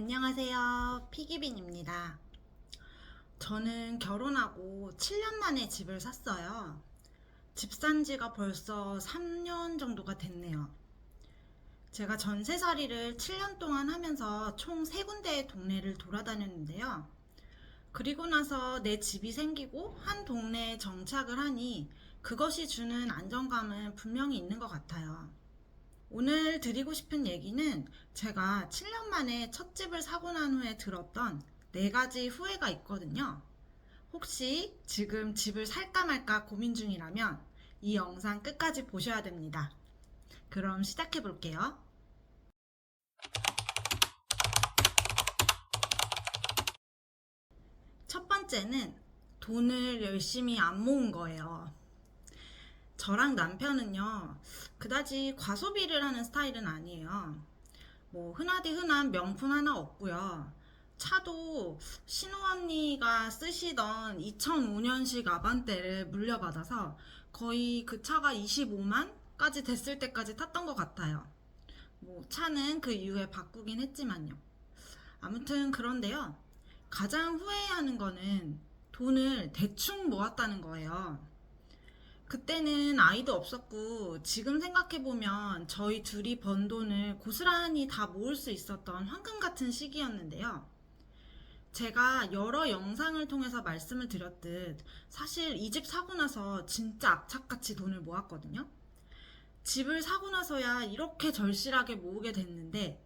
안녕하세요. 피기빈입니다. 저는 결혼하고 7년 만에 집을 샀어요. 집 산 지가 벌써 3년 정도가 됐네요. 제가 전세살이를 7년 동안 하면서 총 3군데의 동네를 돌아다녔는데요. 그리고 나서 내 집이 생기고 한 동네에 정착을 하니 그것이 주는 안정감은 분명히 있는 것 같아요. 오늘 드리고 싶은 얘기는 제가 7년 만에 첫 집을 사고 난 후에 들었던 4가지 후회가 있거든요. 혹시 지금 집을 살까 말까 고민 중이라면 이 영상 끝까지 보셔야 됩니다. 그럼 시작해 볼게요. 첫 번째는 돈을 열심히 안 모은 거예요. 저랑 남편은요, 그다지 과소비를 하는 스타일은 아니에요. 뭐 흔하디 흔한 명품 하나 없고요. 차도 신우 언니가 쓰시던 2005년식 아반떼를 물려받아서 거의 그 차가 25만까지 됐을 때까지 탔던 것 같아요. 뭐 차는 그 이후에 바꾸긴 했지만요. 아무튼 그런데요. 가장 후회하는 거는 돈을 대충 모았다는 거예요. 그때는 아이도 없었고 지금 생각해보면 저희 둘이 번 돈을 고스란히 다 모을 수 있었던 황금 같은 시기였는데요. 제가 여러 영상을 통해서 말씀을 드렸듯 사실 이 집 사고 나서 진짜 악착같이 돈을 모았거든요. 집을 사고 나서야 이렇게 절실하게 모으게 됐는데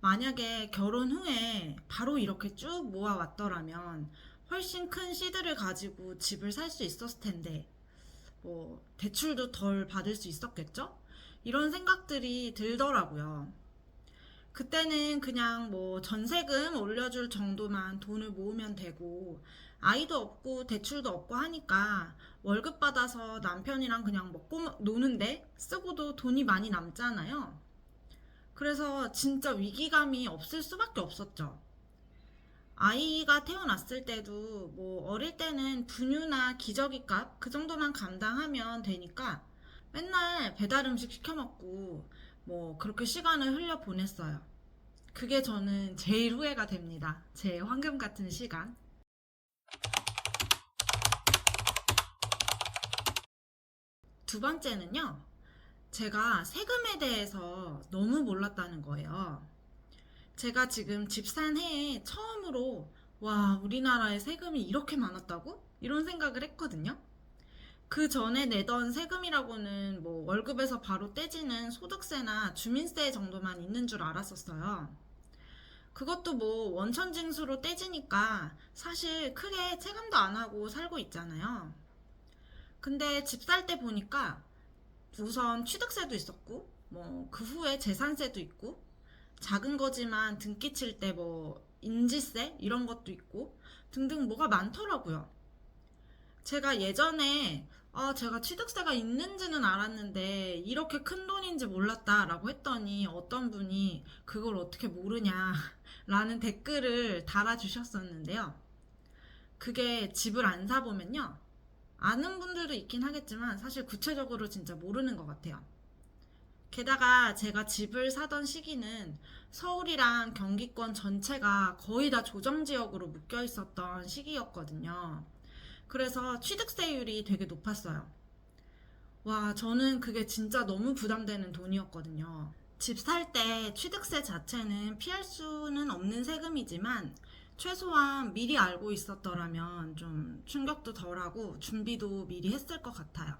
만약에 결혼 후에 바로 이렇게 쭉 모아왔더라면 훨씬 큰 시드를 가지고 집을 살 수 있었을 텐데 뭐 대출도 덜 받을 수 있었겠죠? 이런 생각들이 들더라고요. 그때는 그냥 뭐 전세금 올려줄 정도만 돈을 모으면 되고 아이도 없고 대출도 없고 하니까 월급 받아서 남편이랑 그냥 먹고 노는데 쓰고도 돈이 많이 남잖아요. 그래서 진짜 위기감이 없을 수밖에 없었죠. 아이가 태어났을 때도 뭐 어릴 때는 분유나 기저귀 값 그 정도만 감당하면 되니까 맨날 배달 음식 시켜 먹고 뭐 그렇게 시간을 흘려 보냈어요. 그게 저는 제일 후회가 됩니다. 제 황금 같은 시간. 두 번째는요. 제가 세금에 대해서 너무 몰랐다는 거예요. 제가 지금 집 산 해에 처음으로 와, 우리나라에 세금이 이렇게 많았다고? 이런 생각을 했거든요. 그 전에 내던 세금이라고는 뭐 월급에서 바로 떼지는 소득세나 주민세 정도만 있는 줄 알았었어요. 그것도 뭐 원천징수로 떼지니까 사실 크게 체감도 안 하고 살고 있잖아요. 근데 집 살 때 보니까 우선 취득세도 있었고, 뭐 그 후에 재산세도 있고, 작은 거지만 등기 칠 때 뭐 인지세 이런 것도 있고 등등 뭐가 많더라고요. 제가 예전에 제가 취득세가 있는지는 알았는데 이렇게 큰 돈인지 몰랐다라고 했더니 어떤 분이 그걸 어떻게 모르냐라는 댓글을 달아주셨었는데요. 그게 집을 안 사보면요. 아는 분들도 있긴 하겠지만 사실 구체적으로 진짜 모르는 것 같아요. 게다가 제가 집을 사던 시기는 서울이랑 경기권 전체가 거의 다 조정지역으로 묶여 있었던 시기였거든요. 그래서 취득세율이 되게 높았어요. 와, 저는 그게 진짜 너무 부담되는 돈이었거든요. 집 살 때 취득세 자체는 피할 수는 없는 세금이지만 최소한 미리 알고 있었더라면 좀 충격도 덜하고 준비도 미리 했을 것 같아요.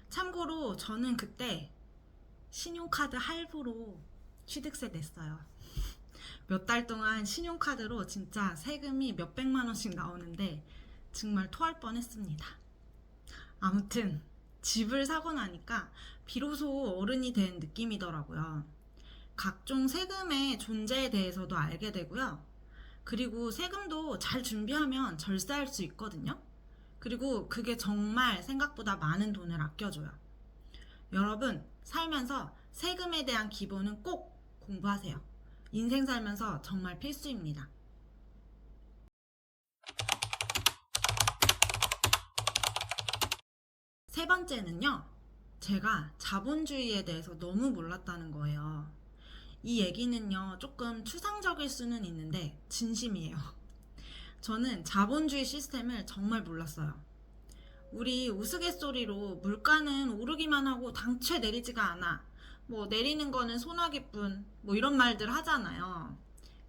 참고로 저는 그때 신용카드 할부로 취득세 냈어요. 몇 달 동안 신용카드로 진짜 세금이 몇백만 원씩 나오는데 정말 토할 뻔했습니다. 아무튼 집을 사고 나니까 비로소 어른이 된 느낌이더라고요. 각종 세금의 존재에 대해서도 알게 되고요. 그리고 세금도 잘 준비하면 절세할 수 있거든요. 그리고 그게 정말 생각보다 많은 돈을 아껴줘요. 여러분, 살면서 세금에 대한 기본은 꼭 공부하세요. 인생 살면서 정말 필수입니다. 세 번째는요, 제가 자본주의에 대해서 너무 몰랐다는 거예요. 이 얘기는요, 조금 추상적일 수는 있는데, 진심이에요. 저는 자본주의 시스템을 정말 몰랐어요. 우리 우스갯소리로 물가는 오르기만 하고 당최 내리지가 않아. 뭐, 내리는 거는 소나기뿐. 뭐, 이런 말들 하잖아요.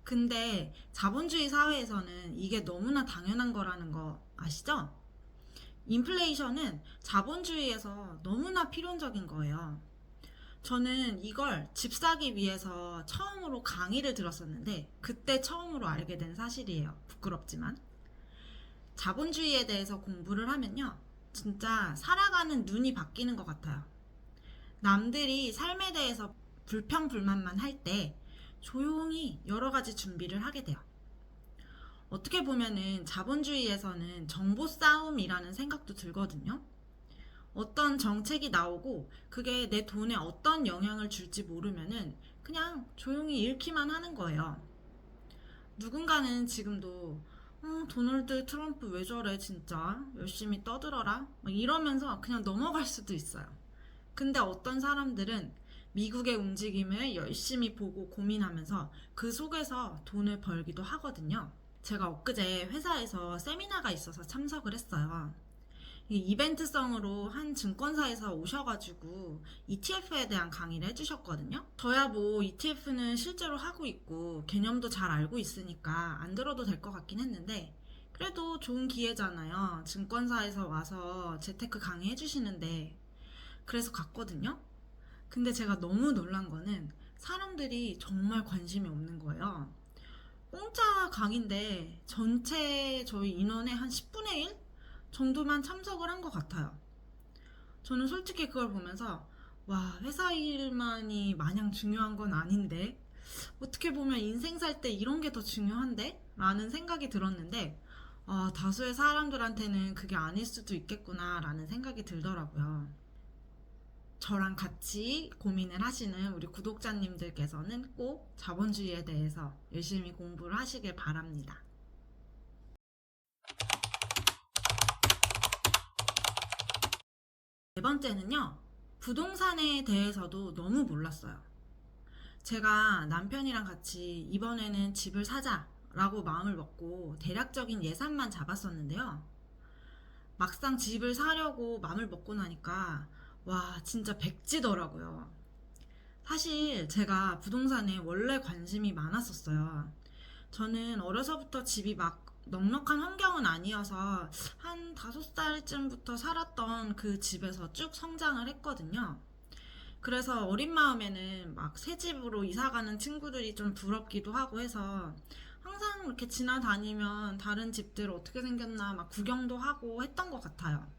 근데 자본주의 사회에서는 이게 너무나 당연한 거라는 거 아시죠? 인플레이션은 자본주의에서 너무나 필연적인 거예요. 저는 이걸 집 사기 위해서 처음으로 강의를 들었었는데 그때 처음으로 알게 된 사실이에요. 부끄럽지만. 자본주의에 대해서 공부를 하면요. 진짜 살아가는 눈이 바뀌는 것 같아요. 남들이 삶에 대해서 불평불만만 할 때 조용히 여러 가지 준비를 하게 돼요. 어떻게 보면은 자본주의에서는 정보 싸움이라는 생각도 들거든요. 어떤 정책이 나오고 그게 내 돈에 어떤 영향을 줄지 모르면은 그냥 조용히 읽기만 하는 거예요. 누군가는 지금도 도널드 트럼프 왜 저래 진짜 열심히 떠들어라 막 이러면서 그냥 넘어갈 수도 있어요. 근데 어떤 사람들은 미국의 움직임을 열심히 보고 고민하면서 그 속에서 돈을 벌기도 하거든요. 제가 엊그제 회사에서 세미나가 있어서 참석을 했어요. 이벤트성으로 한 증권사에서 오셔가지고 ETF에 대한 강의를 해주셨거든요. 저야 뭐 ETF는 실제로 하고 있고 개념도 잘 알고 있으니까 안 들어도 될 것 같긴 했는데 그래도 좋은 기회잖아요. 증권사에서 와서 재테크 강의 해주시는데 그래서 갔거든요. 근데 제가 너무 놀란 거는 사람들이 정말 관심이 없는 거예요. 공짜 강의인데 전체 저희 인원의 한 10분의 1 정도만 참석을 한 것 같아요. 저는 솔직히 그걸 보면서 와, 회사 일만이 마냥 중요한 건 아닌데 어떻게 보면 인생 살 때 이런 게 더 중요한데? 라는 생각이 들었는데 다수의 사람들한테는 그게 아닐 수도 있겠구나 라는 생각이 들더라고요. 저랑 같이 고민을 하시는 우리 구독자님들께서는 꼭 자본주의에 대해서 열심히 공부를 하시길 바랍니다. 네 번째는요, 부동산에 대해서도 너무 몰랐어요. 제가 남편이랑 같이 이번에는 집을 사자라고 마음을 먹고 대략적인 예산만 잡았었는데요. 막상 집을 사려고 마음을 먹고 나니까 와, 진짜 백지더라고요. 사실 제가 부동산에 원래 관심이 많았었어요. 저는 어려서부터 집이 막 넉넉한 환경은 아니어서 한 5살쯤부터 살았던 그 집에서 쭉 성장을 했거든요. 그래서 어린 마음에는 막 새 집으로 이사 가는 친구들이 좀 부럽기도 하고 해서 항상 이렇게 지나다니면 다른 집들 어떻게 생겼나 막 구경도 하고 했던 것 같아요.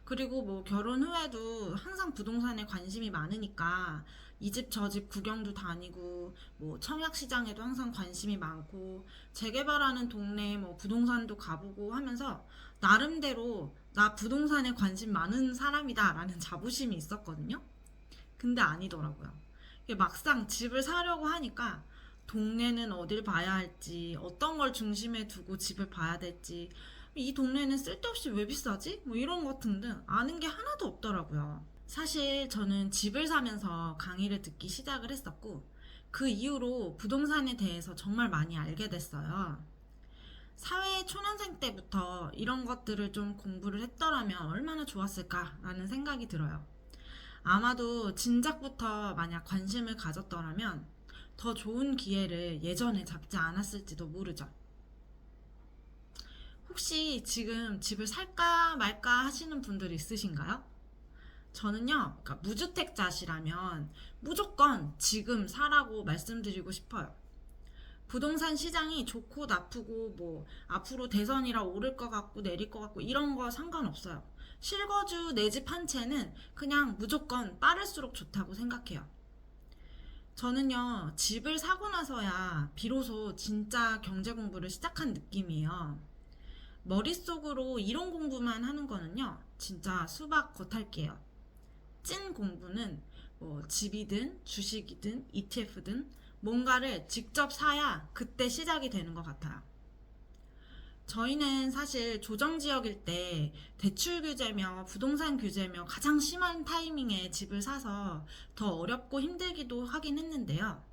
그리고 뭐 결혼 후에도 항상 부동산에 관심이 많으니까 이 집 저 집 구경도 다니고 뭐 청약 시장에도 항상 관심이 많고 재개발하는 동네 뭐 부동산도 가보고 하면서 나름대로 나 부동산에 관심 많은 사람이다라는 자부심이 있었거든요. 근데 아니더라고요. 이게 막상 집을 사려고 하니까 동네는 어딜 봐야 할지, 어떤 걸 중심에 두고 집을 봐야 될지, 이 동네는 쓸데없이 왜 비싸지? 뭐 이런 것 등등 아는 게 하나도 없더라고요. 사실 저는 집을 사면서 강의를 듣기 시작을 했었고, 그 이후로 부동산에 대해서 정말 많이 알게 됐어요. 사회 초년생 때부터 이런 것들을 좀 공부를 했더라면 얼마나 좋았을까라는 생각이 들어요. 아마도 진작부터 만약 관심을 가졌더라면 더 좋은 기회를 예전에 잡지 않았을지도 모르죠. 혹시 지금 집을 살까 말까 하시는 분들 있으신가요? 저는요, 그러니까 무주택자시라면 무조건 지금 사라고 말씀드리고 싶어요. 부동산 시장이 좋고 나쁘고 뭐 앞으로 대선이라 오를 것 같고 내릴 것 같고 이런 거 상관없어요. 실거주 내 집 한 채는 그냥 무조건 빠를수록 좋다고 생각해요. 저는요, 집을 사고 나서야 비로소 진짜 경제 공부를 시작한 느낌이에요. 머릿속으로 이론 공부만 하는 거는요, 진짜 수박 겉핥기예요. 찐 공부는 뭐 집이든 주식이든 ETF든 뭔가를 직접 사야 그때 시작이 되는 것 같아요. 저희는 사실 조정지역일 때 대출 규제며 부동산 규제며 가장 심한 타이밍에 집을 사서 더 어렵고 힘들기도 하긴 했는데요.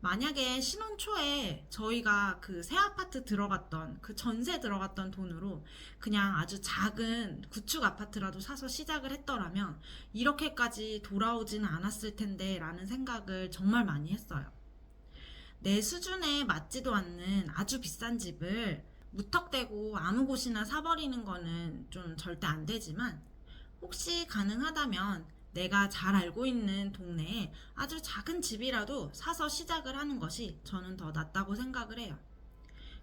만약에 신혼 초에 저희가 그 새 아파트 들어갔던 그 전세 들어갔던 돈으로 그냥 아주 작은 구축 아파트라도 사서 시작을 했더라면 이렇게까지 돌아오지는 않았을 텐데 라는 생각을 정말 많이 했어요. 내 수준에 맞지도 않는 아주 비싼 집을 무턱대고 아무 곳이나 사버리는 거는 좀 절대 안 되지만 혹시 가능하다면 내가 잘 알고 있는 동네에 아주 작은 집이라도 사서 시작을 하는 것이 저는 더 낫다고 생각을 해요.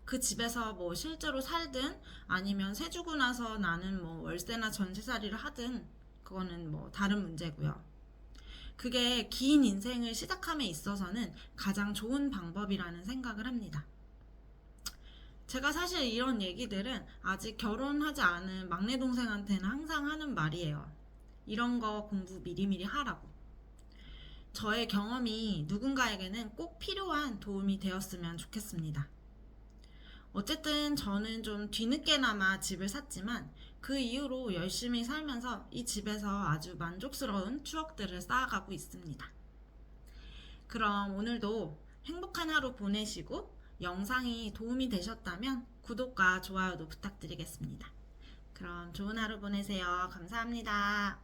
그 집에서 뭐 실제로 살든 아니면 세 주고 나서 나는 뭐 월세나 전세살이를 하든 그거는 뭐 다른 문제고요. 그게 긴 인생을 시작함에 있어서는 가장 좋은 방법이라는 생각을 합니다. 제가 사실 이런 얘기들은 아직 결혼하지 않은 막내 동생한테는 항상 하는 말이에요. 이런 거 공부 미리미리 하라고. 저의 경험이 누군가에게는 꼭 필요한 도움이 되었으면 좋겠습니다. 어쨌든 저는 좀 뒤늦게나마 집을 샀지만 그 이후로 열심히 살면서 이 집에서 아주 만족스러운 추억들을 쌓아가고 있습니다. 그럼 오늘도 행복한 하루 보내시고 영상이 도움이 되셨다면 구독과 좋아요도 부탁드리겠습니다. 그럼 좋은 하루 보내세요. 감사합니다.